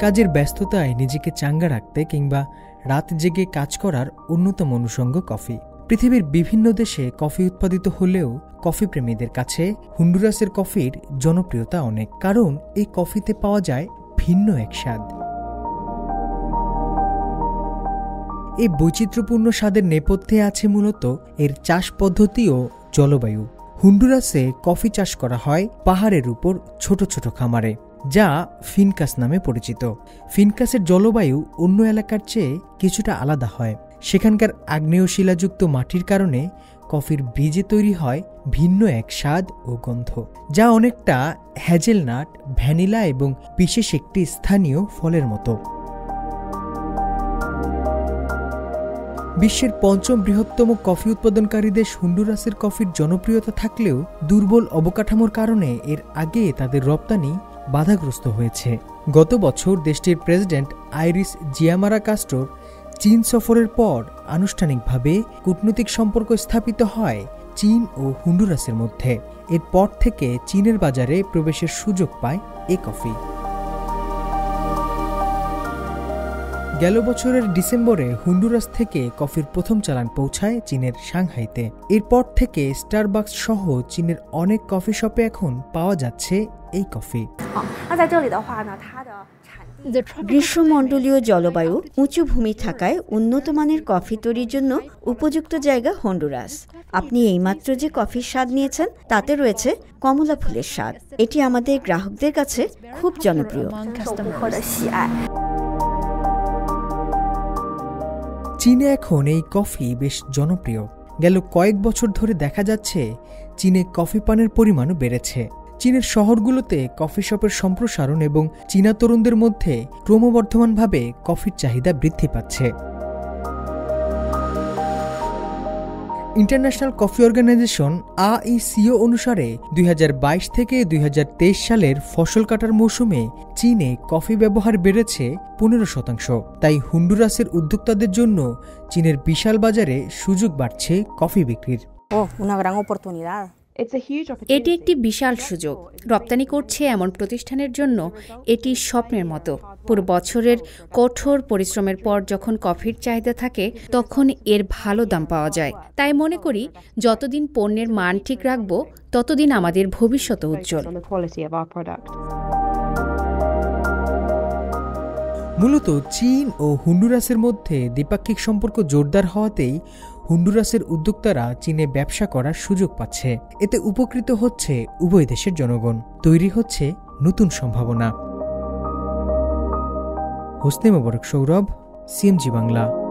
কাজের ব্যস্ততায় নিজেকে চাঙ্গা রাখতে কিংবা রাত জেগে কাজ করার অন্যতম অনুষঙ্গ কফি। পৃথিবীর বিভিন্ন দেশে কফি উৎপাদিত হলেও কফি প্রেমীদের কাছে হন্ডুরাসের কফির জনপ্রিয়তা অনেক, কারণ এই কফিতে পাওয়া যায় ভিন্ন এক স্বাদ। এই বৈচিত্র্যপূর্ণ স্বাদের নেপথ্যে আছে মূলত এর চাষ পদ্ধতি ও জলবায়ু। হন্ডুরাসে কফি চাষ করা হয় পাহাড়ের উপর ছোট ছোট খামারে, যা ফিনকাস নামে পরিচিত। ফিনকাসের জলবায়ু অন্য এলাকার চেয়ে কিছুটা আলাদা হয়। সেখানকার আগ্নেয় শিলাযুক্ত মাটির কারণে কফির বীজে তৈরি হয় ভিন্ন এক স্বাদ ও গন্ধ, যা অনেকটা হ্যাজেলনাট, ভ্যানিলা এবং বিশেষ একটি স্থানীয় ফলের মতো। বিশ্বের ৫ম বৃহত্তম কফি উৎপাদনকারী দেশ হন্ডুরাসের কফির জনপ্রিয়তা থাকলেও দুর্বল অবকাঠামোর কারণে এর আগে তাদের রপ্তানি বাধাগ্রস্ত হয়েছে। গত বছর দেশটির প্রেসিডেন্ট আইরিস জিয়ামারা কাস্ট্রোর চীন সফরের পর আনুষ্ঠানিকভাবে কূটনৈতিক সম্পর্ক স্থাপিত হয় চীন ও হন্ডুরাসের মধ্যে। এরপর থেকে চীনের বাজারে প্রবেশের সুযোগ পায় এই কফি। গেল বছরের ডিসেম্বরে হন্ডুরাস থেকে কফির প্রথম চালান পৌঁছায় চীনের সাংহাইতে। এরপর থেকে স্টারবাকস সহ চীনের অনেক কফি শপে এখন পাওয়া যাচ্ছে এই কফি। গ্রীষ্মমণ্ডলীয় জলবায়ু, উঁচু ভূমি থাকায় উন্নত মানের কফি তৈরির জন্য উপযুক্ত জায়গা হন্ডুরাস। আপনি এইমাত্র যে কফির স্বাদ নিয়েছেন তাতে রয়েছে কমলা ফুলের স্বাদ। এটি আমাদের গ্রাহকদের কাছে খুব জনপ্রিয়। চীনে এখন এই কফি বেশ জনপ্রিয়। গেল কয়েক বছর ধরে দেখা যাচ্ছে চীনে কফি পানের পরিমাণও বেড়েছে। চীনের শহরগুলোতে কফি শপের সম্প্রসারণ এবং চীনা তরুণদের মধ্যে ক্রমবর্ধমানভাবে কফির চাহিদা বৃদ্ধি পাচ্ছে। ইন্টারন্যাশনাল কফি অর্গানাইজেশন AECO অনুসারে ২০২২ থেকে ২০২৩ সালের ফসল কাটার মৌসুমে চীনে কফি ব্যবহার বেড়েছে ১৫%। তাই হন্ডুরাসের উদ্যোক্তাদের জন্য চীনের বিশাল বাজারে সুযোগ বাড়ছে কফি বিক্রির। এটি একটি বিশাল সুযোগ। রপ্তানি করছে এমন প্রতিষ্ঠানের জন্য এটি স্বপ্নের মতো। পুরো বছরের কঠোর পরিশ্রমের পর যখন কফির চাহিদা থাকে তখন এর ভালো দাম পাওয়া যায়। তাই মনে করি যতদিন পণ্যের মান ঠিক রাখব ততদিন আমাদের ভবিষ্যৎ উজ্জ্বল। মূলত চীন ও হন্ডুরাসের মধ্যে দ্বিপাক্ষিক সম্পর্ক জোরদার হওয়াতেই হন্ডুরাসের উদ্যোক্তারা চীনে ব্যবসা করার সুযোগ পাচ্ছে। এতে উপকৃত হচ্ছে উভয় দেশের জনগণ। তৈরি হচ্ছে নতুন সম্ভাবনা। হোসনে মোবারক সৌরভ, CMG বাংলা।